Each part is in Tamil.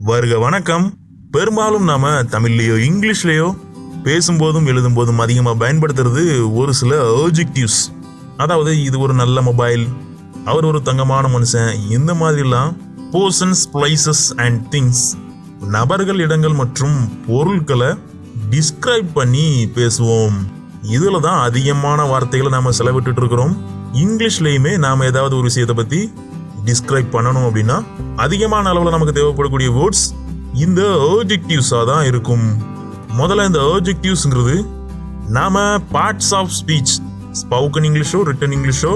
வருக வணக்கம். பெரும்பாலும் நாம தமிழ்லையோ இங்கிலீஷ்லயோ பேசும்போதும் எழுதும்போதும் அதிகமாக பயன்படுத்துறது ஒரு சில adjectives. அதாவது இது ஒரு நல்ல மொபைல், அவர் ஒரு தங்கமான மனுஷன், இந்த மாதிரிலாம் persons, places and things நபர்கள், இடங்கள் மற்றும் பொருட்களை டிஸ்கிரைப் பண்ணி பேசுவோம். இதுல தான் அதிகமான வார்த்தைகளை நாம செலவிட்டு இருக்கிறோம். இங்கிலீஷ்லயுமே நாம ஏதாவது ஒரு விஷயத்தை பத்தி டிஸ்கிரைப் பண்ணணும் அப்படின்னா அதிகமான அளவில் நமக்கு தேவைப்படக்கூடிய வேர்ட்ஸ் இந்த adjectives-ஆ தான் இருக்கும். முதல்ல இந்த adjectives-ங்கிறது நாம பார்ட்ஸ் ஆஃப் ஸ்பீச், ஸ்போக்கன் இங்கிலீஷோ ரிட்டன் இங்கிலீஷோ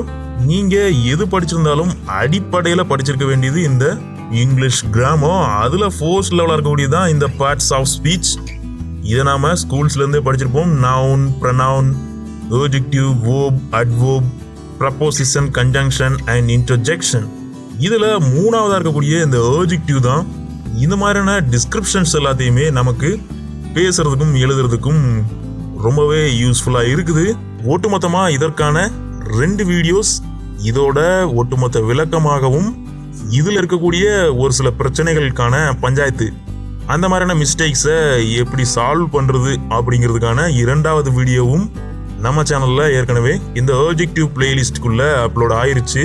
நீங்க எது படிச்சிருந்தாலும் அடிப்படையில் படிச்சிருக்க வேண்டியது இந்த இங்கிலீஷ் கிராமர். அதுல ஃபோர்ஸ் லெவலாக இருக்கக்கூடியதான் இந்த பார்ட்ஸ் ஆஃப் ஸ்பீச். இதை நாம ஸ்கூல்ஸ்ல இருந்தே படிச்சிருப்போம். Noun, pronoun, adjective, verb, adverb, preposition, conjunction and interjection. இதுல மூணாவதா இருக்கக்கூடிய இந்த adjective தான் இந்த மாதிரியான டிஸ்கிரிப்ஷன்ஸ் எல்லாத்தையுமே நமக்கு பேசுறதுக்கும் எழுதுறதுக்கும் ரொம்பவே யூஸ்ஃபுல்லா இருக்குது. ஒட்டுமொத்தமா இதற்கான 2 வீடியோஸ், இதோட ஒட்டுமொத்த விளக்கமாகவும் இதுல இருக்கக்கூடிய ஒரு சில பிரச்சனைகளுக்கான பஞ்சாயத்து, அந்த மாதிரியான மிஸ்டேக்ஸை எப்படி சால்வ் பண்றது அப்படிங்கிறதுக்கான 2வது வீடியோவும் நம்ம சேனல்ல ஏற்கனவே இந்த adjective பிளேலிஸ்டுக்குள்ள அப்லோட் ஆயிருச்சு.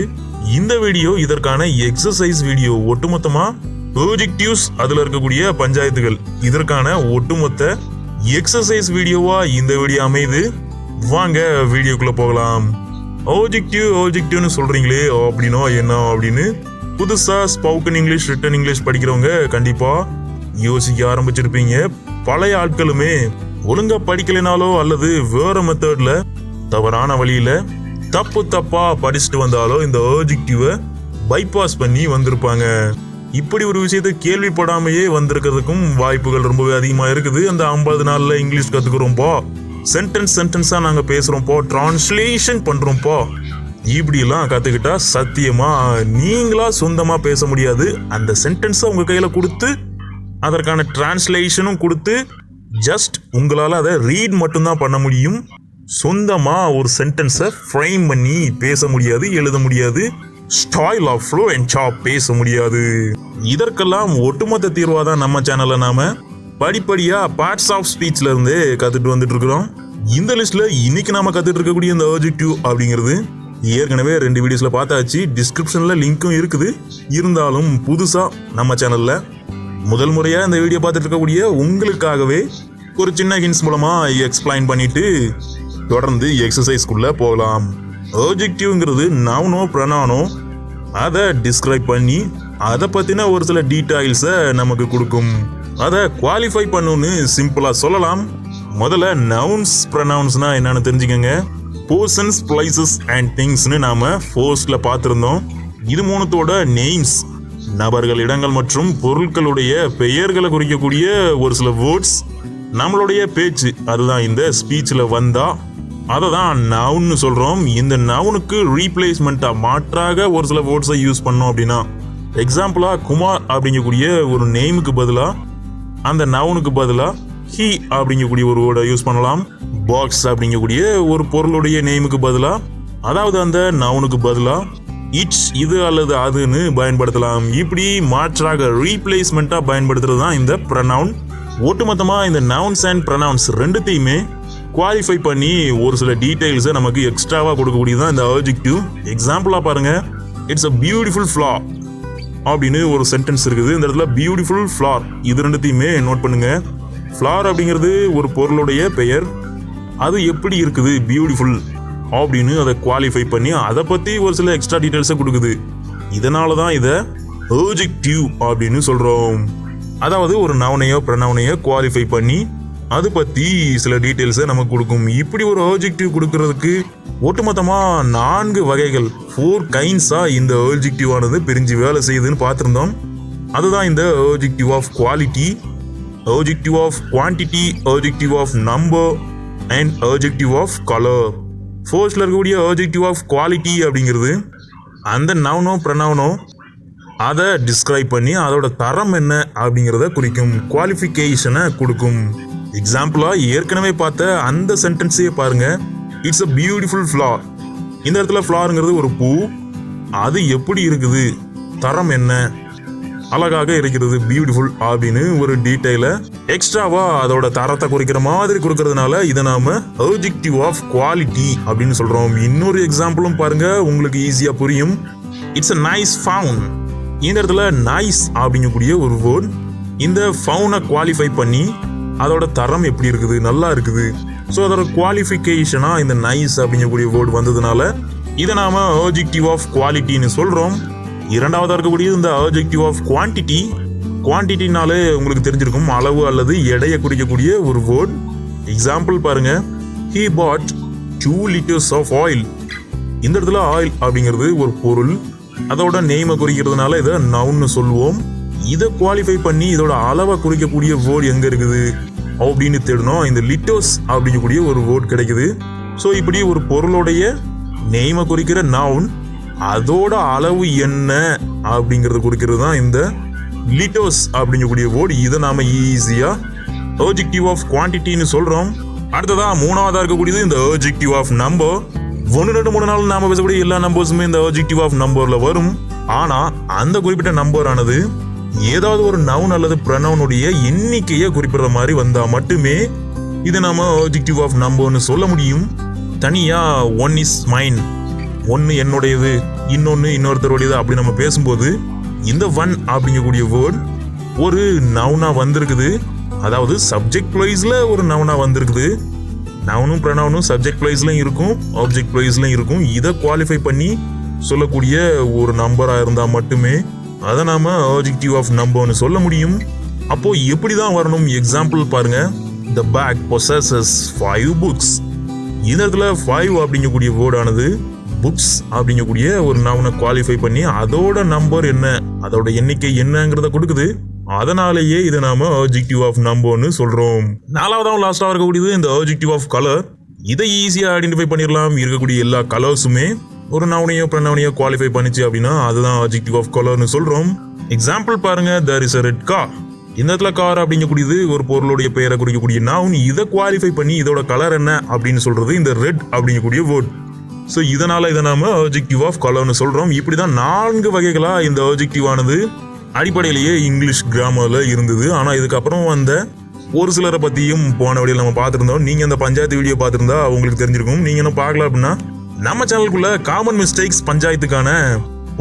இந்த வீடியோ இதற்கான எக்ஸசைஸ் வீடியோ. ஒட்டுமொத்தமா adjectives, அதுல இருக்கக்கூடிய பஞ்சாயத்துகள், இதற்கான ஒட்டுமொத்த எக்ஸசைஸ் வீடியோவா இந்த வீடியோ அமைது. வாங்க வீடியோக்குள்ள போகலாம். adjectiveனு சொல்றீங்களே அப்படின்னா என்ன அப்படின்னு புதுசா ஸ்போக்கன் இங்கிலீஷ் ரிட்டன் இங்கிலீஷ் படிக்கிறவங்க கண்டிப்பா யோசிக்க ஆரம்பிச்சிருப்பீங்க. பழைய ஆட்களுமே ஒழுங்கா படிக்கலைனாலோ அல்லது வேற மெத்தட்ல தவறான வழியில தப்பா படிச்சுட்டு வந்தாலோ இந்த adjective பைபாஸ் பண்ணி வந்திருப்பாங்க. இப்படி ஒரு விஷயத்தை கேள்விப்படாமையே வந்திருக்கிறதுக்கும் வாய்ப்புகள் ரொம்பவே அதிகமா இருக்குது. அந்த 50 நாள்ல இங்கிலீஷ் கத்துக்கிறோம்ப்பா, சென்டென்ஸா நாங்க பேசுறோம்ப்பா, டிரான்ஸ்லேஷன் பண்றோம்ப்பா, இப்படி எல்லாம் கத்துக்கிட்டா சத்தியமா நீங்களா சொந்தமா பேச முடியாது. அந்த சென்டென்ஸை உங்க கையில கொடுத்து அதற்கான டிரான்ஸ்லேஷனும் கொடுத்து ஜஸ்ட் உங்களால அதை ரீட் மட்டும்தான் பண்ண முடியும். சொந்தமா ஒரு சென்டென்ஸை ஃப்ரேம் பண்ணி பேச முடியாது, எழுத முடியாது, ஸ்டைல் ஆஃப் ஃப்ளூயன்ட்டா பேச முடியாது. இதற்கெல்லாம் ஒட்டுமொத்த தீர்வா தான் நம்ம சேனல்ல நாம படிப்படியா பார்ட்ஸ் ஆஃப் ஸ்பீச்ல இருந்து கத்துட்டு வந்துட்டு இருக்கிறோம். இந்த லிஸ்ட்ல இன்னைக்கு நாம கத்துட்டு இருக்கக்கூடிய இந்த adjective அப்படிங்கிறது ஏற்கனவே 2 வீடியோஸ்ல பார்த்தாச்சு. டிஸ்கிரிப்ஷன்ல லிங்க்கும் இருக்குது. இருந்தாலும் புதுசா நம்ம சேனல்ல முதல் முறையா இந்த வீடியோ பார்த்துட்டு இருக்கக்கூடிய உங்களுக்காகவே ஒரு சின்ன ஹிண்ட்ஸ் மூலமா எக்ஸ்பிளைன் பண்ணிட்டு தொடர்ந்து எக்ஸசைஸ்க்குள்ள போகலாம். adjectiveங்கிறது நவுனோ ப்ரொனவுனோ அதை டிஸ்கிரைப் பண்ணி அதை பத்தின ஒரு சில டீடைல்ஸை நமக்கு கொடுக்கும். அதை குவாலிஃபை பண்ணணும்னு சிம்பிளா சொல்லலாம். முதல்ல நவுன்ஸ் ப்ரொனவுன்ஸ்னா என்னன்னு தெரிஞ்சுக்கங்க. persons, places and thingsனு நாம ஃபர்ஸ்ட்ல பார்த்திருந்தோம். இது மூணுத்தோட நெய்ம்ஸ், நபர்கள், இடங்கள் மற்றும் பொருட்களுடைய பெயர்களை குறிக்கக்கூடிய ஒரு சில வேர்ட்ஸ். நம்மளுடைய பேச்சு, அதுதான் இந்த ஸ்பீச்ல வந்தா அதை தான் நவுன்னு சொல்றோம். இந்த நவுனுக்கு ரீப்ளேஸ்மெண்டா மாற்றாக ஒரு சில வேர்ட்ஸை யூஸ் பண்ணோம் அப்படின்னா, எக்ஸாம்பிளா குமார் அப்படிங்கக்கூடிய ஒரு நேமுக்கு பதிலா அந்த நவுனுக்கு பதிலா ஹி அப்படிங்கக்கூடிய ஒரு வேர்டை யூஸ் பண்ணலாம். பாக்ஸ் அப்படிங்கக்கூடிய ஒரு பொருளுடைய நேமுக்கு பதிலா, அதாவது அந்த நவுனுக்கு பதிலா இட்ஸ், இது அல்லது அதுன்னு பயன்படுத்தலாம். இப்படி மாற்றாக ரீப்ளேஸ்மெண்டா பயன்படுத்துறது தான் இந்த ப்ரொனவுன். ஒட்டுமொத்தமா இந்த நவுன்ஸ் அண்ட் ப்ரொனவுன்ஸ் ரெண்டுத்தையுமே குவாலிஃபை பண்ணி ஒரு சில டீடைல்ஸை நமக்கு எக்ஸ்ட்ராவா கொடுக்கக்கூடியதான் இந்த adjective. எக்ஸாம்பிளா பாருங்க, இட்ஸ் a பியூட்டிஃபுல் ஃப்ளார் அப்படின்னு ஒரு சென்டென்ஸ் இருக்குது. இந்த இடத்துல பியூட்டிஃபுல் ஃப்ளார், இது ரெண்டுத்தையுமே நோட் பண்ணுங்க. ஃப்ளார் அப்படிங்கிறது ஒரு பொருளுடைய பெயர், அது எப்படி இருக்குது பியூட்டிஃபுல் அப்படின்னு அதை குவாலிஃபை பண்ணி அதை பத்தி ஒரு சில எக்ஸ்ட்ரா டீடைல்ஸை கொடுக்குது. இதனால தான் இதை adjective அப்படின்னு சொல்றோம். அதாவது ஒரு நவுனையோ ப்ரொனவுனையோ குவாலிஃபை பண்ணி அது பத்தி சில டீடைல்ஸை நமக்கு கொடுக்கும். இப்படி ஒரு adjective கொடுக்கறதுக்கு ஒட்டுமொத்தமா 4 வகைகள், 4 கைண்ட்ஸா இந்த adjective ஆனது பிரிஞ்சு வேலை செய்யுதுன்னு பார்த்திருந்தோம். அதுதான் இந்த adjective of quality, adjective of quantity, adjective of number and adjective of colour. ஃபர்ஸ்ட்ல இருக்கக்கூடிய adjective of quality அப்படிங்கிறது அந்த நவுனோ ப்ரொனவுனோ அதை டிஸ்கிரைப் பண்ணி அதோட தரம் என்ன அப்படிங்கிறத குறிக்கும், குவாலிஃபிகேஷனை கொடுக்கும். எக்ஸாம்பிளா ஏற்கனவே பார்த்த அந்த சென்டென்ஸையே பாருங்க. It's a beautiful flower. இந்த இடத்துல ஃப்ளாருங்கிறது ஒரு பூ, அது எப்படி இருக்குது, தரம் என்ன அழகாக இருக்கிறது, பியூட்டிஃபுல் அப்படின்னு ஒரு டீடைல எக்ஸ்ட்ராவா அதோட தரத்தை குறிக்கிற மாதிரி கொடுக்கறதுனால இதை நாம Adjective of Quality அப்படின்னு சொல்றோம். இன்னொரு எக்ஸாம்பிளும் பாருங்க, உங்களுக்கு ஈஸியா புரியும். It's a nice found. இந்த இடத்துல நைஸ் அப்படிங்கக்கூடிய ஒரு வேர்ட் இந்த ஃபவுனை குவாலிஃபை பண்ணி அதோட தரம் எப்படி இருக்குது, நல்லா இருக்குது. ஸோ அதோட குவாலிஃபிகேஷனா இந்த நைஸ் அப்படிங்கக்கூடிய வேர்ட் வந்ததுனால இதை நாம Adjective of Qualityன்னு சொல்றோம். இரண்டாவதாக இருக்கக்கூடிய இந்த Adjective of Quantity. குவான்டிட்டினாலே உங்களுக்கு தெரிஞ்சிருக்கும், அளவு அல்லது எடையை குறிக்கக்கூடிய ஒரு வேர்ட். எக்ஸாம்பிள் பாருங்க, he bought 2 liters of oil. இந்த இடத்துல ஆயில் அப்படிங்கிறது ஒரு பொருள், அதோட நேமை குறிக்கிறதுனால இதை நவுன்னு சொல்லுவோம். இதை குவாலிஃபை பண்ணி இதோட அளவை குறிக்கக்கூடிய வேர்ட் எங்க இருக்குது அப்படின்னு தேடணும். இந்த லிட்டர்ஸ் அப்படிங்கக்கூடிய ஒரு வேர்ட் கிடைக்குது. ஸோ இப்படி ஒரு பொருளுடைய நேமை குறிக்கிற நவுன், அதோட அளவு என்ன அப்படிங்கறது குறிக்கிறது தான் இந்த லிட்டர்ஸ் அப்படிங்கக்கூடிய வேர்ட். இதை நாம ஈஸியா Adjective of Quantityன்னு சொல்றோம். அடுத்ததா மூணாவதா இருக்கக்கூடியது இந்த Adjective of Number. 1, 2, 3, 4 நாம பேசக்கூடிய எல்லா நம்பர்ஸுமே இந்த Adjective of Numberல வரும். ஆனா அந்த குறிப்பிட்ட நம்பர் ஆனது ஏதாவது ஒரு நவுன் அல்லது ப்ரொனவுனுடைய எண்ணிக்கையை குறிப்பிடுற மாதிரி வந்தா மட்டுமே இதை நாம Adjective of Numberன்னு சொல்ல முடியும். தனியா ஒன் இஸ் மைன், ஒன்னு என்னுடையது, இன்னொன்னு இன்னொருத்தருடையது அப்படி நம்ம பேசும்போது இந்த ஒன் அப்படிங்கக்கூடிய வேர்ட் ஒரு நவுனா வந்திருக்குது. அதாவது சப்ஜெக்ட் வைஸ்ல ஒரு நவுனா வந்திருக்குது. நவுனும் ப்ரொனவுனும் சப்ஜெக்ட் வைஸ்லயும் இருக்கும், ஆப்ஜெக்ட் வைஸ்லயும் இருக்கும். இதை குவாலிஃபை பண்ணி சொல்லக்கூடிய ஒரு நம்பரா இருந்தா மட்டுமே அதை நாம Adjective of Numberன்னு சொல்ல முடியும். அப்போ எப்படிதான் வரணும்? எக்ஸாம்பிள் பாருங்க, the bag possesses 5 books. இந்த இடத்துல 5 அப்படிங்கக்கூடிய வேர்ட் ஆனது புக்ஸ் அப்படிங்கக்கூடிய ஒரு நவுனை குவாலிஃபை பண்ணி அதோட நம்பர் என்ன, அதோட எண்ணிக்கை என்னங்கிறத கொடுக்குது. அதனாலேயே இதை நாம Adjective of Numberன்னு சொல்றோம். நாலாவதாவும் லாஸ்டா இருக்கக்கூடியது இந்த Adjective of Colour. இதை ஈஸியா ஐடென்டிஃபை பண்ணிடலாம். இருக்கக்கூடிய எல்லா கலர்ஸுமே ஒரு நவுனையோ ப்ரொனவுனையோ குவாலிஃபை பண்ணிச்சு அப்படின்னா அதுதான் Adjective of Colourன்னு சொல்றோம். எக்ஸாம்பிள் பாருங்க, there is a red car. இந்த இடத்துல கார் அப்படிங்கக்கூடியது ஒரு பொருளுடைய பெயரை குறிக்கக்கூடிய நவுன். இதை குவாலிஃபை பண்ணி இதோட கலர் என்ன அப்படின்னு சொல்றது இந்த ரெட் அப்படிங்கக்கூடிய வேர்ட். ஸோ இதனால இதை நாம Adjective of Colourன்னு சொல்றோம். இப்படிதான் 4 வகைகளா இந்த Adjective ஆனது அடிப்படையிலேயே இங்கிலீஷ் கிராமர்ல இருந்தது. ஆனா இதுக்கப்புறம் வந்த ஒரு சிலரை பத்தியும் போன வீடியோ நம்ம பார்த்திருந்தோம். நீங்க அந்த பஞ்சாயத்து வீடியோ பார்த்திருந்தா உங்களுக்கு தெரிஞ்சிருக்கும். நீங்க என்ன பார்க்கல அப்படின்னா நம்ம சேனலுக்குள்ள காமன் மிஸ்டேக்ஸ் பஞ்சாயத்துக்கான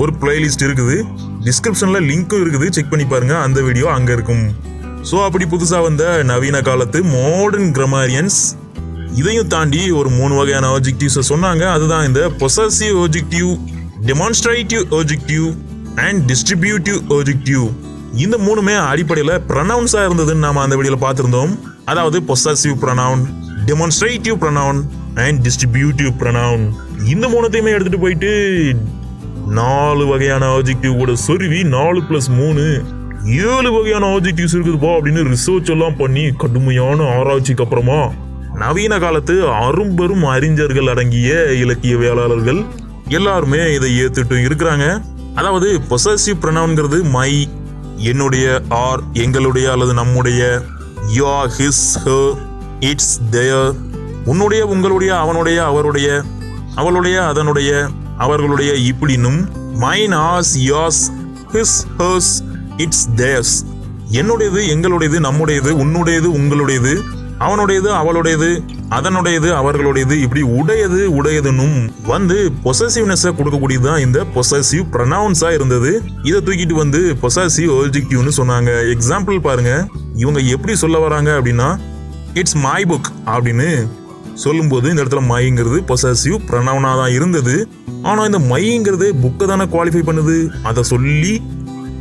ஒரு பிளேலிஸ்ட் இருக்குது, டிஸ்கிரிப்ஷன்ல லிங்க்கும் இருக்குது, செக் பண்ணி பாருங்க, அந்த வீடியோ அங்க இருக்கும். ஸோ அப்படி புதுசா வந்த நவீன காலத்து மாடர்ன் கிராமரியன்ஸ் இதையும் தாண்டி ஒரு 3 வகையான Adjectives சொன்னாங்க. அதுதான் இந்த Possessive Adjective, Demonstrative Adjective and Distributive Adjective. இந்த 3மே அடிப்படையில் ப்ரொனவுன்ஸா இருந்ததுன்னு நாம அந்த வீடியோல பார்த்திருந்தோம். அதாவது Possessive Pronoun, Demonstrative Pronoun and Distributive Pronoun. இந்த 3த்தையுமே எடுத்துட்டு போயிட்டு 4 வகையான Adjective கூட சொருவி 4+3 7 வகையான Adjectives இருக்குதுப்பா அப்படின்னு ரிசர்ச் எல்லாம் பண்ணி கடுமையான ஆராய்ச்சிக்கு அப்புறமா நவீன காலத்து அரும்பெரும் அறிஞர்கள் அடங்கிய இலக்கியவியலாளர்கள் எல்லாருமே இதை ஏத்துட்டு இருக்கிறாங்க. அதாவது Possessive Pronounங்கிறது மை, என்னுடைய, ஆர், எங்களுடைய அல்லது நம்முடைய, your, his, her, its, their, உன்னுடைய, உங்களுடைய, அவனுடைய, அவருடைய, அவளுடைய, அதனுடைய, அவர்களுடைய இப்படின்னும் mine, ours, yours, his, hers, its, theirs. என்னுடையது, எங்களுடையது, நம்முடையது, உன்னுடையது, உங்களுடையது, அவனுடையது, அவளுடையது, அதனுடையது, அவர்களுடையது, இப்படி உடையது, உடையதுன்னும் வந்து பொசசிவ்னஸை கொடுக்கக்கூடியது தான் இந்த பொசசிவ் ப்ரொனவுன்ஸா இருந்தது. இதை தூக்கிட்டு வந்து பொசசிவ் Adjectiveன்னு சொன்னாங்க. எக்ஸாம்பிள் பாருங்க, இவங்க எப்படி சொல்ல வராங்க அப்படின்னா இட்ஸ் மை புக் அப்படின்னு சொல்லும்போது இந்த இடத்துல மைங்கிறது பொசசிவ் ப்ரொனவுனா தான் இருந்தது. ஆனா இந்த மைங்கிறது புக்கை தானே குவாலிஃபை பண்ணுது. அதை சொல்லி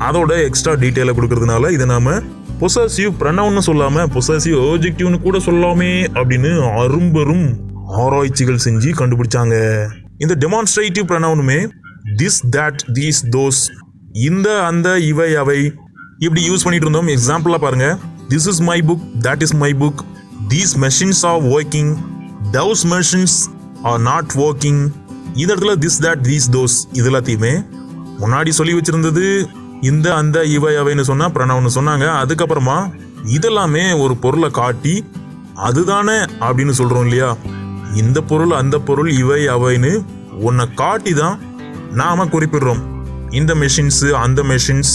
அதோட எக்ஸ்ட்ரா டீட்டெயிலை கொடுக்கறதுனால இதை நாம பொசசிவ் ப்ரொனவுன்னு சொல்லாம பொசசிவ் Adjectiveன்னு கூட சொல்லாமே அப்படின்னு அரும்பெரும் ஆராய்ச்சிகள் செஞ்சு கண்டுபிடிச்சாங்க. இந்த டெமான்ஸ்ட்ரேட்டிவ் ப்ரொனவுனுமே திஸ், தட், தீஸ், தோஸ், இந்த, அந்த, இவை, அவை இப்படி யூஸ் பண்ணிட்டு இருந்தோம். எக்ஸாம்பிளா பாருங்க, this is my book, that is my book, these machines are working, those machines are not working. இந்த இடத்துல திஸ், தட், தீஸ், தோஸ் இது எல்லாத்தையுமே முன்னாடி சொல்லி வச்சிருந்தது இந்த, அந்த, இவை, அவைன்னு சொன்னா ப்ரொனவுன் சொன்னாங்க. அதுக்கப்புறமா இதெல்லாமே ஒரு பொருளை காட்டி அதுதானே அப்படின்னு சொல்றோம் இல்லையா. இந்த பொருள், அந்த பொருள், இவை, அவைன்னு உன்னை காட்டி தான் நாம குறிப்பிடுறோம். இந்த மெஷின்ஸ், அந்த மெஷின்ஸ்,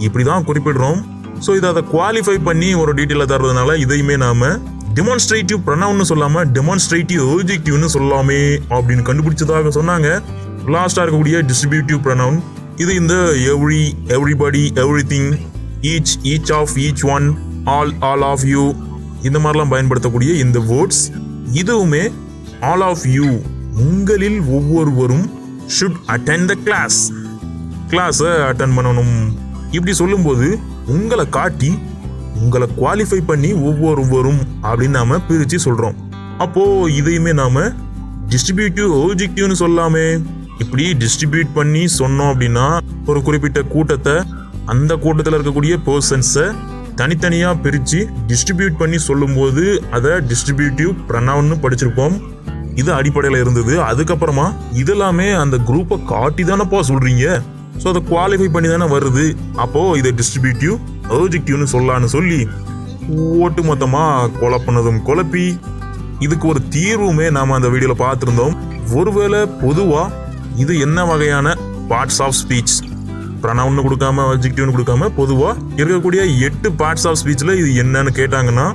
இப்படிதான் குறிப்பிடுறோம். ஸோ இதை அதை குவாலிஃபை பண்ணி ஒரு டீட்டெயிலாக தர்றதுனால இதையுமே நாம டெமான்ஸ்ட்ரேட்டிவ் ப்ரொனவுன்னு சொல்லாம டெமான்ஸ்ட்ரேட்டிவ் அட்ஜெக்டிவ்னு சொல்லாமே அப்படின்னு கண்டுபிடிச்சதாக சொன்னாங்க. லாஸ்டா இருக்கக்கூடிய டிஸ்ட்ரிபியூட்டிவ் ப்ரொனவுன், இது இந்த every, everybody, everything, each of, each one, all of you இந்த மாதிரிலாம் பயன்படுத்தக்கூடிய இந்த வேர்ட்ஸ் இதுவுமே ஆல் ஆஃப் யூ, உங்களில் ஒவ்வொருவரும் ஷுட் அட்டெண்ட் த கிளாஸை அட்டெண்ட் பண்ணணும். இப்படி சொல்லும்போது உங்களை காட்டி உங்களை குவாலிஃபை பண்ணி ஒவ்வொருவரும் அப்படின்னு நாம பிரிச்சு சொல்றோம். அப்போ இதையுமே நாம டிஸ்ட்ரிபியூட்டிவ் அட்ஜெக்டிவ்னு சொல்லாமே. இப்படி டிஸ்ட்ரிபியூட் பண்ணி சொன்னோம் அப்படின்னா ஒரு குறிப்பிட்ட கூட்டத்தை, அந்த கூட்டத்தில் இருக்கக்கூடிய பர்சன்ஸை தனித்தனியா பிரிச்சு டிஸ்ட்ரிபியூட் பண்ணி சொல்லும்போது அதை டிஸ்ட்ரிபியூட்டிவ் ப்ரொனவுன்னு படிச்சிருப்போம். இது அடிப்படையில் இருந்தது. அதுக்கப்புறமா இதெல்லாமே அந்த குரூப்பை காட்டி தானப்பா சொல்றீங்க, ஸோ அதை குவாலிஃபை பண்ணி தானே வருது, அப்போ இதை டிஸ்ட்ரிபியூட்டிவ் அட்ஜெக்டிவ்னு சொல்லலான்னு சொல்லி ஒட்டு மொத்தமாக குழப்பினதும் குழப்பி இதுக்கு ஒரு தீர்வுமே நாம் அந்த வீடியோவில் பார்த்துருந்தோம். ஒருவேளை பொதுவாக இது என்ன வகையான பார்ட்ஸ் ஆஃப் ஸ்பீச், ப்ரொனவுன்னு கொடுக்காம அட்ஜெக்டிவ்னு கொடுக்காம பொதுவாக இருக்கக்கூடிய 8 பார்ட்ஸ் ஆஃப் ஸ்பீச்சில் இது என்னன்னு கேட்டாங்கன்னா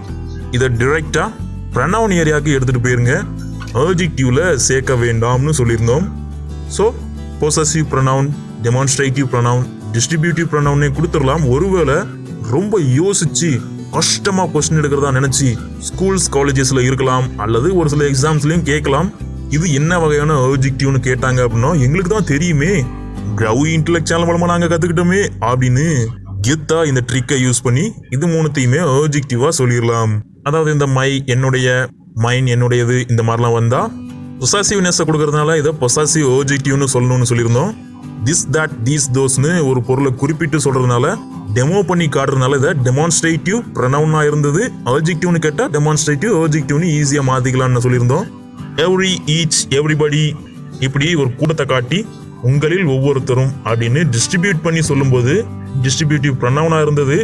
இதை டிரெக்டாக ப்ரொனவுன் ஏரியாவுக்கு எடுத்துகிட்டு போயிருங்க, அட்ஜெக்டிவ்ல சேர்க்க வேண்டாம்னு சொல்லியிருந்தோம். So possessive pronoun, demonstrative pronoun, distributive ப்ரொனவுனே கொடுத்துடலாம். ஒருவேளை ரொம்ப யோசிச்சு கஷ்டமா கொஸ்டின் எடுக்கிறதா நினைச்சு ஸ்கூல்ஸ் காலேஜஸ்ல இருக்கலாம், அல்லது ஒரு சில எக்ஸாம்ஸ்லயும் கேட்கலாம். இது என்ன வகையான அட்ஜெக்டிவ்னு கேட்டாங்க அப்படின்னா எங்களுக்கு தான் தெரியுமே, இன்டெலெக்ட் சேனல் மூலமா நாங்க கத்துக்கிட்டோமே அப்படின்னு கெத்தா இந்த ட்ரிக்கை யூஸ் பண்ணி இது மூணுத்தையுமே அட்ஜெக்டிவா சொல்லிடலாம். அதாவது இந்த மை, என்னுடைய, மைன், என்னுடையது இந்த மாதிரிலாம் வந்தா பொசசிவ்னஸ் கொடுக்கறதுனால இதை பொசசிவ் அட்ஜெக்டிவ்னு சொல்லணும்னு சொல்லியிருந்தோம். திஸ், தட், தீஸ், தோஸ்னு ஒரு பொருளை குறிப்பிட்டு சொல்றதுனால, டெமோ பண்ணி காட்டுறதுனால இதை டெமான்ஸ்ட்ரேட்டிவ் ப்ரொனவுனா இருந்தது. அட்ஜெக்டிவ்னு கேட்டா டெமான்ஸ்ட்ரேட்டிவ் அட்ஜெக்டிவ்னு ஈஸியா மாத்திக்கலாம்னு சொல்லியிருந்தோம். எவ்ரி, ஈச், எவ்ரிபடி இப்படி ஒரு கூட்டத்தை காட்டி உங்களில் ஒவ்வொருத்தரும் அப்படின்னு டிஸ்ட்ரிபியூட் பண்ணி சொல்லும்போது டிஸ்ட்ரிபியூட்டிவ் ப்ரொனவுனா இருந்தது.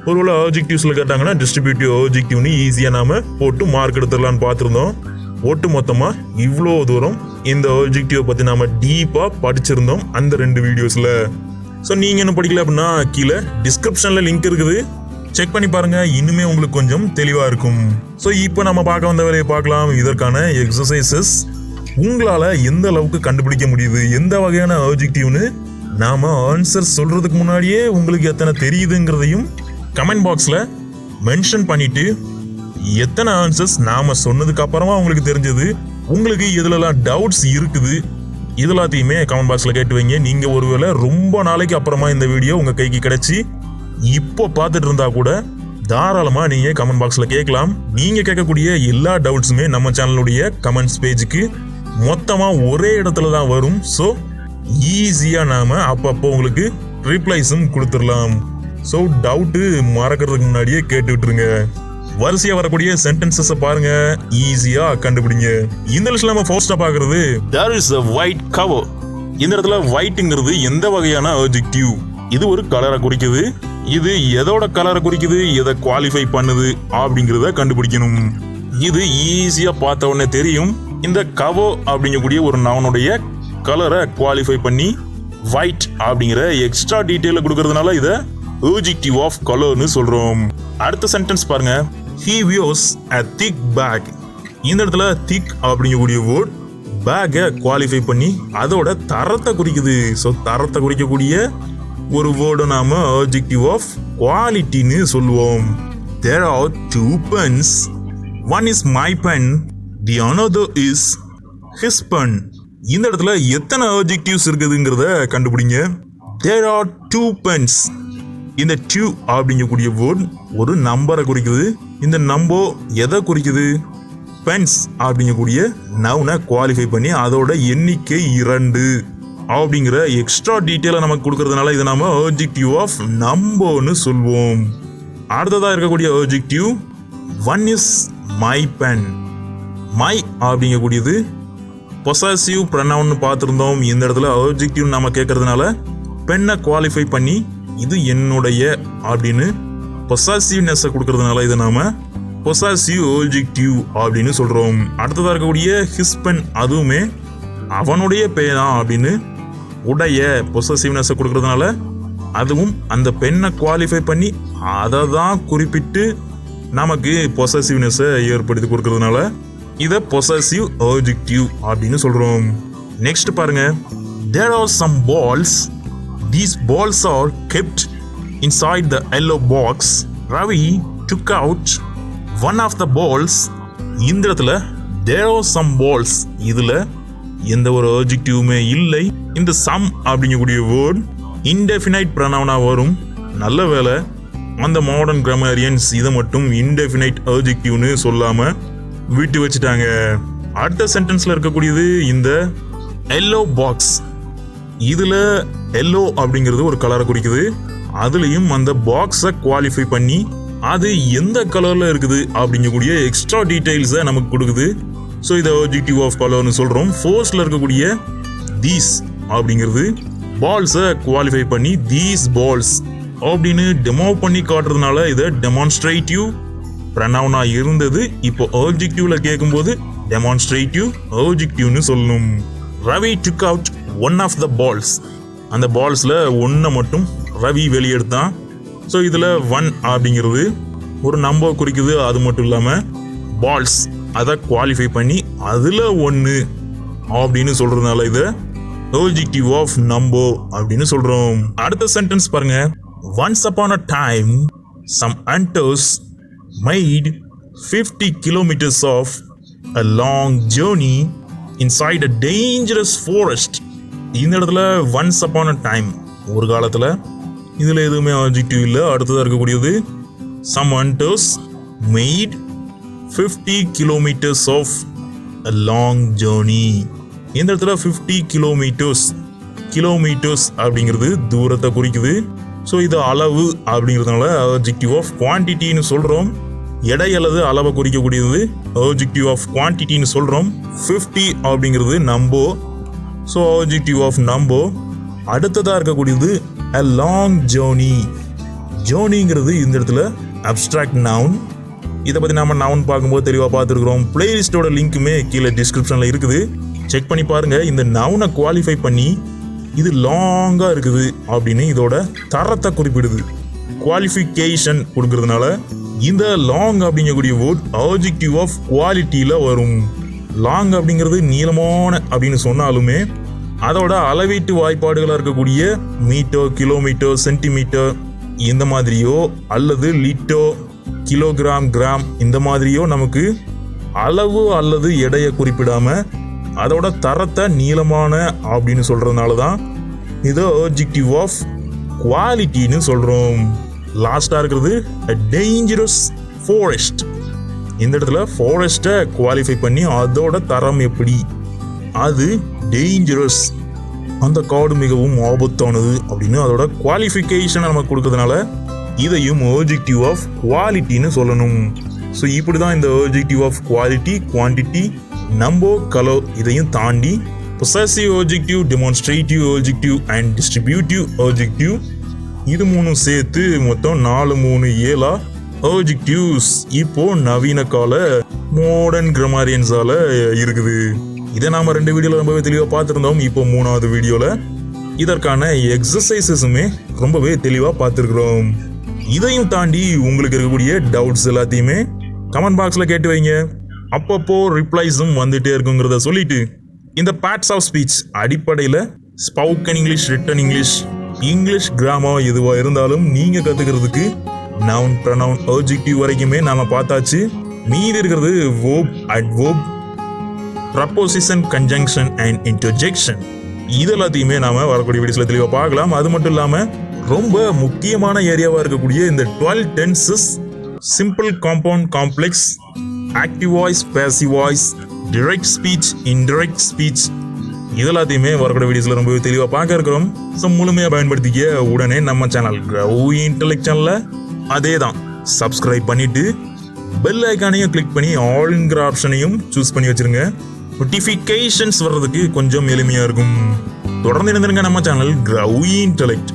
ஒருவேளை அட்ஜெக்டிவ்ஸ்ல கேட்டாங்கன்னா டிஸ்ட்ரிபியூட்டிவ் அட்ஜெக்டிவ்னு ஈஸியா நாம போட்டு மார்க் எடுத்துடலான்னு பார்த்துருந்தோம். ஒட்டு மொத்தமா இவ்வளோ தூரம் இந்த அட்ஜெக்டிவ் பத்தி நாம டீப்பா படிச்சிருந்தோம் அந்த 2 வீடியோஸ்ல. ஸோ நீங்க என்ன படிக்கல அப்படின்னா கீழே டிஸ்கிரிப்ஷன்ல லிங்க் இருக்குது, செக் பண்ணி பாருங்க, இன்னுமே உங்களுக்கு கொஞ்சம் தெளிவா இருக்கும். ஸோ இப்போ நம்ம பார்க்க வந்த வேலையை பார்க்கலாம். இதற்கான எக்ஸசைசஸ் உங்களால எந்த அளவுக்கு கண்டுபிடிக்க முடியுது, எந்த வகையான அட்ஜெக்டிவ்னு நாம ஆன்சர் சொல்றதுக்கு முன்னாடியே உங்களுக்கு எத்தனை தெரியுதுங்கிறதையும் கமெண்ட் பாக்ஸ்ல மென்ஷன் பண்ணிட்டு எத்தனை ஆன்சர்ஸ் நாம சொன்னதுக்கு அப்புறமா உங்களுக்கு தெரிஞ்சது, உங்களுக்கு எதுலலாம் டவுட்ஸ் இருக்குது இது எல்லாத்தையுமே கமெண்ட் பாக்ஸ்ல கேட்டு வைங்க. நீங்க ஒருவேளை ரொம்ப நாளைக்கு அப்புறமா இந்த வீடியோ உங்க கைக்கு கிடைச்சி இப்போ பார்த்துட்டு இருந்தா கூட தாராளமா நீங்க கமெண்ட் பாக்ஸ்ல கேட்கலாம். நீங்க கேட்கக்கூடிய எல்லா டவுட்ஸுமே நம்ம சேனலுடைய கமெண்ட்ஸ் பேஜுக்கு மொத்தமா ஒரே இடத்துல தான் வரும். ஸோ ஈஸியா நாம அப்பப்போ உங்களுக்கு ரிப்ளைஸும் கொடுத்துடலாம். ஸோ டவுட்டு மறக்கிறதுக்கு முன்னாடியே கேட்டு விட்டுருங்க. வரிசையா வரக்கூடிய சென்டென்சஸ் பாருங்க, ஈஸியா கண்டுபிடிங்க. இந்த லிஸ்ட்ல நம்ம ஃபர்ஸ்டா பாக்குறது there is a white cover. இந்த இடத்துல whiteங்கிறது எந்த வகையான adjective? இது ஒரு கலரை குறிக்குது. இது எதோட கலரை குறிக்குது, எதை குவாலிஃபை பண்ணுது அப்படிங்கிறத கண்டுபிடிக்கணும். இது ஈஸியா பார்த்த உடனே தெரியும். இந்த cover அப்படிங்கக்கூடிய ஒரு நவுனுடைய கலரை குவாலிஃபை பண்ணி white அப்படிங்கிற எக்ஸ்ட்ரா டீட்டெயில கொடுக்கறதுனால இதை adjective of colourனு சொல்றோம். அடுத்த சென்டென்ஸ் பாருங்க, he wears a thick bag. இந்த இடத்துல thick அப்படிங்கக்கூடிய வேர்ட் பேக்கை குவாலிஃபை பண்ணி அதோட தரத்தை குறிக்குது. ஸோ தரத்தை குறிக்கக்கூடிய ஒரு வேர்டு நாம adjective of qualityன்னு சொல்லுவோம். There are 2 pens. One is my pen, the another is his pen. இந்த இடத்துல எத்தனை adjectives இருக்குதுங்கிறத கண்டுபிடிங்க. There are 2 pens. இந்த 2 அப்படிங்கக்கூடிய வேர்ட் ஒரு நம்பரை குறிக்குது. இந்த நம்பர் எதை குறிக்குது, பென்ஸ் அப்படிங்கக்கூடிய நவுனை குவாலிஃபை பண்ணி அதோட எண்ணிக்கை 2 அப்படிங்கிற எக்ஸ்ட்ரா டீட்டெயிலை நமக்கு கொடுக்கறதுனால இதை நாம adjective of numberன்னு சொல்வோம். அடுத்ததாக இருக்கக்கூடிய adjective one is my pen. my அப்படிங்கக்கூடியது பொசசிவ் ப்ரொனவுன் பார்த்துருந்தோம். இந்த இடத்துல adjective நாம கேட்கறதுனால பெண்ணை குவாலிஃபை பண்ணி இது என்னுடைய அப்படின்னு பொசசிவ்னஸ் கொடுக்கறதுனால இதை நாம பொசசிவ் adjective அப்படின்னு சொல்றோம். அடுத்ததாக இருக்கக்கூடிய his pen, அதுவுமே அவனுடைய பேனா அப்படின்னு உடைய பொசசிவ்னஸ் கொடுக்கறதுனால அதுவும் அந்த பெண்ணை குவாலிஃபை பண்ணி அதை தான் குறிப்பிட்டு நமக்கு பொசசிவ்னஸை ஏற்படுத்தி கொடுக்கறதுனால இதை பொசசிவ் adjective அப்படின்னு சொல்றோம். நெக்ஸ்ட் பாருங்க, there are some balls. These balls are kept inside the yellow box. Ravi took out one of the balls. இந்த இடத்துல there are some balls, இதுல எந்த ஒரு adjectiveமே இல்லை. இந்த some அப்படிங்கக்கூடிய வேர்ட் indefinite pronoun வரும். நல்ல வேளை அந்த மாடர்ன் கிராமரியன்ஸ் இதை மட்டும் indefinite adjectiveனு சொல்லாம விட்டு வச்சுட்டாங்க. அடுத்த சென்டென்ஸ்ல இருக்கக்கூடியது இந்த எல்லோ பாக்ஸ். இதுல எல்லோ அப்படிங்கிறது ஒரு கலரை குறிக்குது. அதுலயும் அந்த பாக்ஸை குவாலிஃபை பண்ணி அது எந்த கலர்ல இருக்குது அப்படிங்கக்கூடிய எக்ஸ்ட்ரா டீடைல்ஸை நமக்கு கொடுக்குது. ஸோ இதை adjective of colourனு சொல்றோம். ஃபோர்ஸ்ல இருக்கக்கூடிய தீஸ் அப்படிங்கிறது பால்ஸை குவாலிஃபை பண்ணி தீஸ் பால்ஸ் அப்படின்னு டெமோ பண்ணி காட்டுறதுனால இதை டெமான்ஸ்ட்ரேட்டிவ் ப்ரனவுனா இருந்தது. இப்போ adjectiveல கேட்கும்போது டெமான்ஸ்ட்ரேட்டிவ் adjectiveனு சொல்லணும். Ravi took out one of the balls. அந்த பால்ஸ்ல ஒன்றை மட்டும் ரவி வெளியெடுத்தான். ஸோ இதில் ஒன் அப்படிங்கிறது ஒரு நம்பர் குறிக்குது. அது மட்டும் இல்லாமல் பால்ஸ் அதை குவாலிஃபை பண்ணி அதில் ஒன்று அப்படின்னு சொல்றதுனால இதை adjective of number அப்படின்னு சொல்றோம். அடுத்த சென்டென்ஸ் பாருங்க, once upon a time some hunters made 50 kilometers of a long journey inside a dangerous forest. இந்த இடத்துல once upon a time ஒரு காலத்துல, இதுல எதுவுமே adjective இல்லை. அடுத்ததா இருக்கக்கூடியது some hunters made 50 kilometers of a long journey. இந்த இடத்துல 50 கிலோமீட்டர்ஸ் அப்படிங்கிறது தூரத்தை குறிக்குது. ஸோ இது அளவு அப்படிங்கிறதுனால adjective of quantityன்னு சொல்றோம். எடை அல்லது அளவை குறிக்கக்கூடியது adjective of quantityன்னு சொல்றோம். 50 அப்படிங்கிறது number. So adjective of number. அடுத்ததாக இருக்கக்கூடியது a long journey. ஜேர்னிங்கிறது இந்த இடத்துல abstract noun. இதை பற்றி நாம நவுன் பார்க்கும்போது தெளிவாக பார்த்துருக்குறோம். பிளேலிஸ்டோட லிங்க்குமே கீழே டிஸ்கிரிப்ஷனில் இருக்குது, செக் பண்ணி பாருங்க. இந்த நவுனை குவாலிஃபை பண்ணி இது லாங்கா இருக்குது அப்படின்னு இதோட தரத்தை குறிப்பிடுது. குவாலிஃபிகேஷன் கொடுக்கறதுனால இந்த லாங் அப்படிங்கக்கூடிய வேர்ட் adjective of qualityல வரும். லாங் அப்படிங்கிறது நீளமான அப்படின்னு சொன்னாலுமே அதோட அளவீட்டு வாய்ப்பாடுகளாக இருக்கக்கூடிய மீட்டர், கிலோமீட்டர், சென்டிமீட்டர் இந்த மாதிரியோ அல்லது லிட்டர், கிலோகிராம், கிராம் இந்த மாதிரியோ நமக்கு அளவு அல்லது எடையை குறிப்பிடாம அதோட தரத்தை நீளமான அப்படின்னு சொல்றதுனால தான் இது adjective of qualityன்னு சொல்றோம். லாஸ்டா இருக்கிறது a dangerous forest. இந்த இடத்துல ஃபாரஸ்ட்டை குவாலிஃபை பண்ணி அதோட தரம் எப்படி, அது டேஞ்சரஸ், அந்த காடு மிகவும் ஆபத்தானது அப்படின்னு அதோட குவாலிஃபிகேஷனை நமக்கு கொடுக்கறதுனால இதையும் adjective of qualityன்னு சொல்லணும். ஸோ இப்படி தான் இந்த adjective of quality, quantity, number, color இதையும் தாண்டி possessive adjective, demonstrative adjective and distributive adjective இது மூணும் சேர்த்து மொத்தம் 4 3 7 adjectives இப்போ நவீன கால மாடர்ன் கிராமரியன்ஸால இருக்குது. இதை நாம 2 வீடியோல ரொம்பவே தெளிவாக பார்த்துருந்தோம். இப்போ 3வது வீடியோல இதற்கான எக்ஸசைசஸுமே ரொம்பவே தெளிவாக பார்த்துருக்குறோம். இதையும் தாண்டி உங்களுக்கு இருக்கக்கூடிய டவுட்ஸ் எல்லாத்தையுமே கமெண்ட் பாக்ஸ்ல கேட்டு வைங்க. அப்பப்போ ரிப்ளைஸும் வந்துட்டே இருக்குங்கிறத சொல்லிட்டு இந்த பார்ட்ஸ் ஆஃப் ஸ்பீச் அடிப்படையில் spoken English, return English, English grammar எதுவாக இருந்தாலும் நீங்க கத்துக்கிறதுக்கு நவுன், ப்ரனவுன், adjective வரைக்குமே நாம பார்த்தாச்சு. மீதி இருக்கிறது verb, adverb, preposition, conjunction and interjection இது எல்லாத்தையுமே நாம வரக்கூடிய வீடியோஸ்ல தெளிவாக பார்க்கலாம். அது மட்டும் இல்லாம ரொம்ப முக்கியமான ஏரியாவா இருக்கக்கூடிய இந்த 12 tenses, simple, compound, complex, active voice, passive voice, direct speech, indirect speech இது எல்லாத்தையுமே வரக்கூடிய வீடியோஸ்ல ரொம்பவே தெளிவாக பார்க்க இருக்கிறோம். ஸோ முழுமையாக பயன்படுத்திக்க உடனே நம்ம சேனல் Intellect சேனல்ல அதே தான் சப்ஸ்கிரைப் பண்ணிட்டு பெல் ஐக்கானையும் கிளிக் பண்ணி ஆல்ங்கிற ஆப்ஷனையும் சூஸ் பண்ணி வச்சிருங்க. நோட்டிஃபிகேஷன்ஸ் வர்றதுக்கு கொஞ்சம் எளிமையா இருக்கும். தொடர்ந்து இணைந்திருங்க நம்ம சேனல் Intellect.